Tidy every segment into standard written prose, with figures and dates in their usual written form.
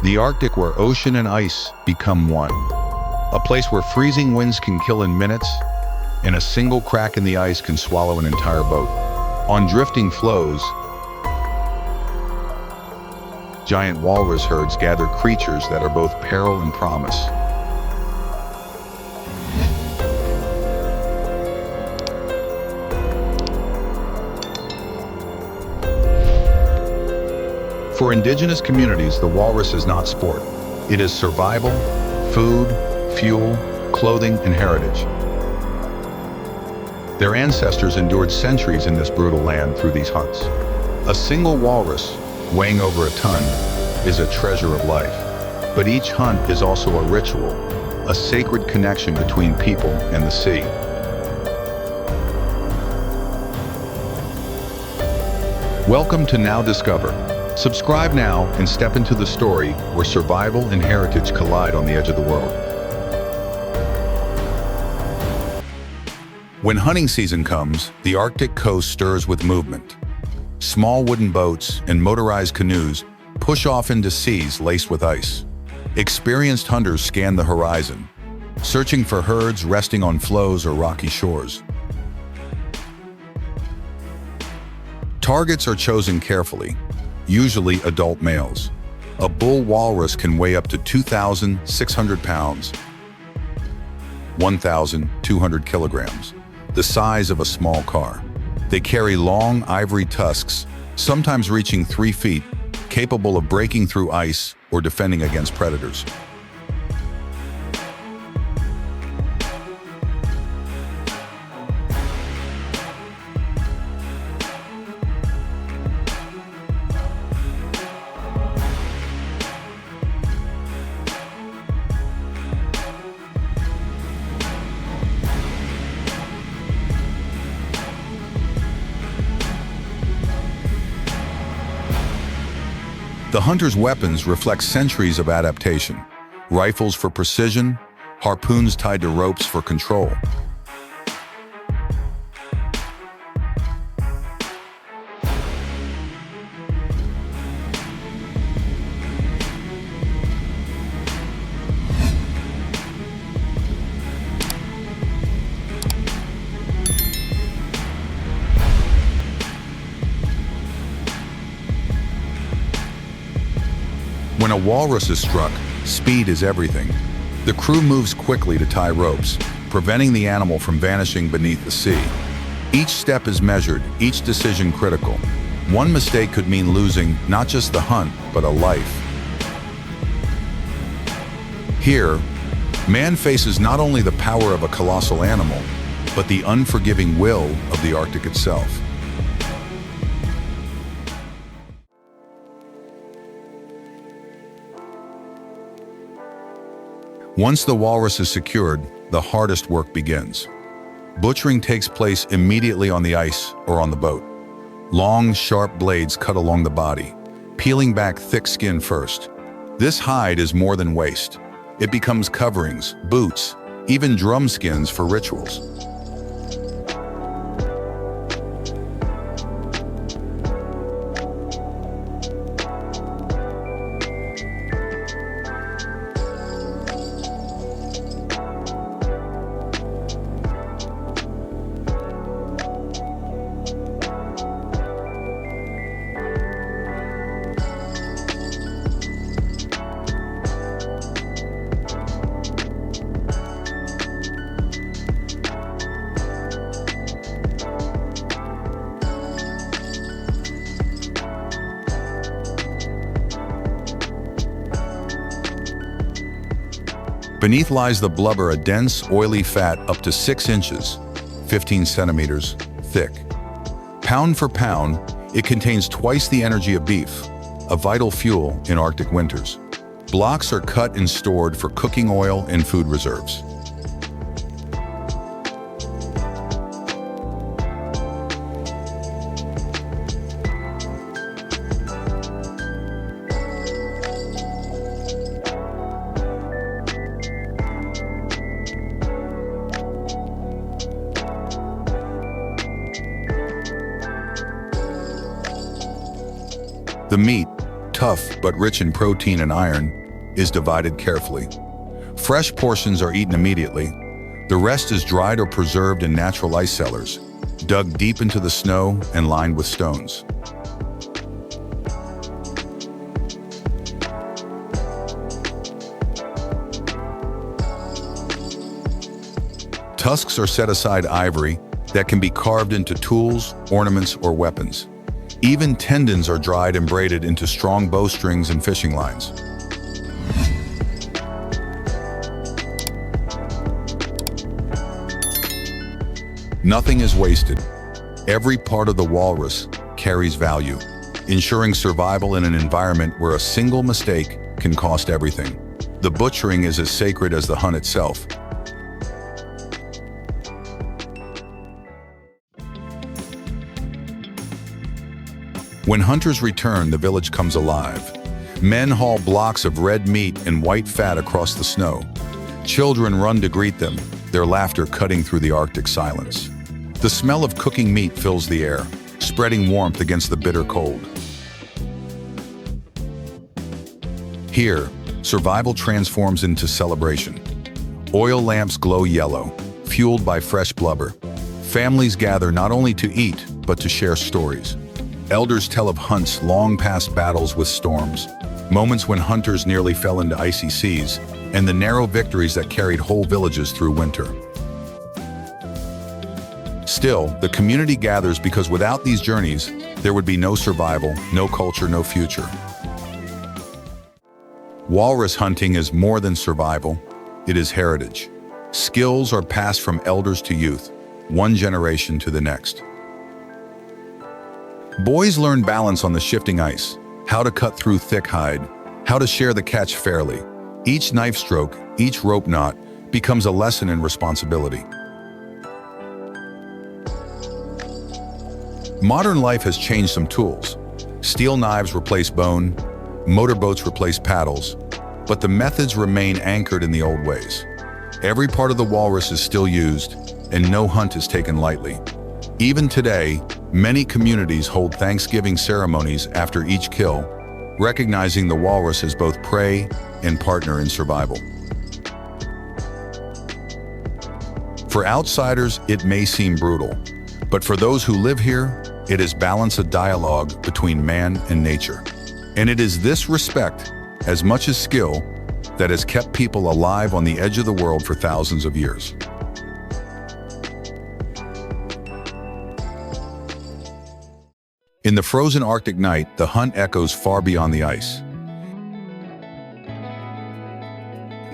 The Arctic, where ocean and ice become one. A place where freezing winds can kill in minutes, and a single crack in the ice can swallow an entire boat. On drifting floes, giant walrus herds gather creatures that are both peril and promise. For indigenous communities, the walrus is not sport. It is survival, food, fuel, clothing, and heritage. Their ancestors endured centuries in this brutal land through these hunts. A single walrus, weighing over a ton, is a treasure of life. But each hunt is also a ritual, a sacred connection between people and the sea. Welcome to Now Discover. Subscribe now and step into the story where survival and heritage collide on the edge of the world. When hunting season comes, the Arctic coast stirs with movement. Small wooden boats and motorized canoes push off into seas laced with ice. Experienced hunters scan the horizon, searching for herds resting on floes or rocky shores. Targets are chosen carefully, usually adult males. A bull walrus can weigh up to 2,600 pounds, 1,200 kilograms, the size of a small car. They carry long ivory tusks, sometimes reaching 3 feet, capable of breaking through ice or defending against predators. The hunter's weapons reflect centuries of adaptation. Rifles for precision, harpoons tied to ropes for control. When a walrus is struck, speed is everything. The crew moves quickly to tie ropes, preventing the animal from vanishing beneath the sea. Each step is measured, each decision critical. One mistake could mean losing not just the hunt, but a life. Here, man faces not only the power of a colossal animal, but the unforgiving will of the Arctic itself. Once the walrus is secured, the hardest work begins. Butchering takes place immediately on the ice or on the boat. Long, sharp blades cut along the body, peeling back thick skin first. This hide is more than waste. It becomes coverings, boots, even drum skins for rituals. Beneath lies the blubber, a dense, oily fat up to 6 inches, 15 centimeters, thick. Pound for pound, it contains twice the energy of beef, a vital fuel in Arctic winters. Blocks are cut and stored for cooking oil and food reserves. The meat, tough but rich in protein and iron, is divided carefully. Fresh portions are eaten immediately. The rest is dried or preserved in natural ice cellars, dug deep into the snow and lined with stones. Tusks are set aside ivory that can be carved into tools, ornaments, or weapons. Even tendons are dried and braided into strong bowstrings and fishing lines. Nothing is wasted. Every part of the walrus carries value, ensuring survival in an environment where a single mistake can cost everything. The butchering is as sacred as the hunt itself. When hunters return, the village comes alive. Men haul blocks of red meat and white fat across the snow. Children run to greet them, their laughter cutting through the Arctic silence. The smell of cooking meat fills the air, spreading warmth against the bitter cold. Here, survival transforms into celebration. Oil lamps glow yellow, fueled by fresh blubber. Families gather not only to eat, but to share stories. Elders tell of hunts long past battles with storms, moments when hunters nearly fell into icy seas, and the narrow victories that carried whole villages through winter. Still, the community gathers because without these journeys, there would be no survival, no culture, no future. Walrus hunting is more than survival, it is heritage. Skills are passed from elders to youth, one generation to the next. Boys learn balance on the shifting ice, how to cut through thick hide, how to share the catch fairly. Each knife stroke, each rope knot, becomes a lesson in responsibility. Modern life has changed some tools. Steel knives replace bone, motorboats replace paddles, but the methods remain anchored in the old ways. Every part of the walrus is still used, and no hunt is taken lightly. Even today, many communities hold Thanksgiving ceremonies after each kill, recognizing the walrus as both prey and partner in survival. For outsiders, it may seem brutal, but for those who live here, it is balance, a dialogue between man and nature. And it is this respect, as much as skill, that has kept people alive on the edge of the world for thousands of years. In the frozen Arctic night, the hunt echoes far beyond the ice.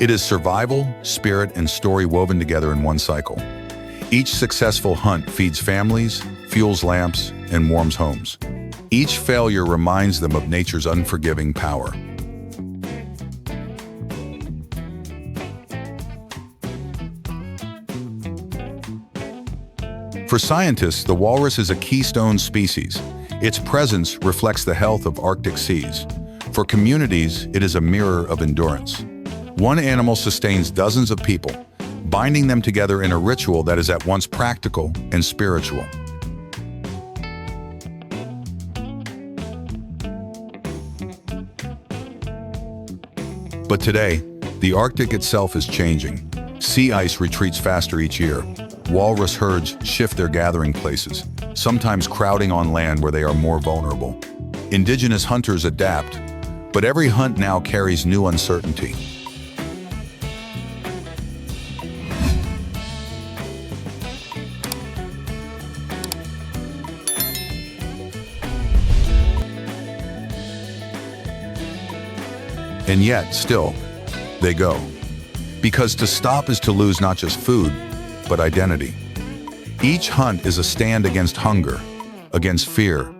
It is survival, spirit, and story woven together in one cycle. Each successful hunt feeds families, fuels lamps, and warms homes. Each failure reminds them of nature's unforgiving power. For scientists, the walrus is a keystone species. Its presence reflects the health of Arctic seas. For communities, it is a mirror of endurance. One animal sustains dozens of people, binding them together in a ritual that is at once practical and spiritual. But today, the Arctic itself is changing. Sea ice retreats faster each year. Walrus herds shift their gathering places, sometimes crowding on land where they are more vulnerable. Indigenous hunters adapt, but every hunt now carries new uncertainty. And yet, still, they go. Because to stop is to lose not just food, but identity. Each hunt is a stand against hunger, against fear,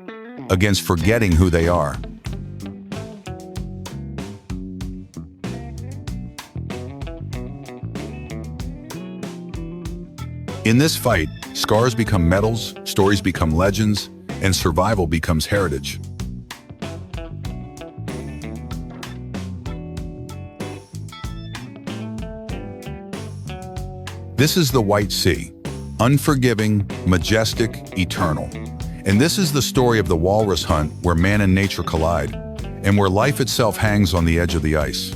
against forgetting who they are. In this fight, scars become medals, stories become legends, and survival becomes heritage. This is the White Sea, unforgiving, majestic, eternal. And this is the story of the walrus hunt where man and nature collide. and where life itself hangs on the edge of the ice.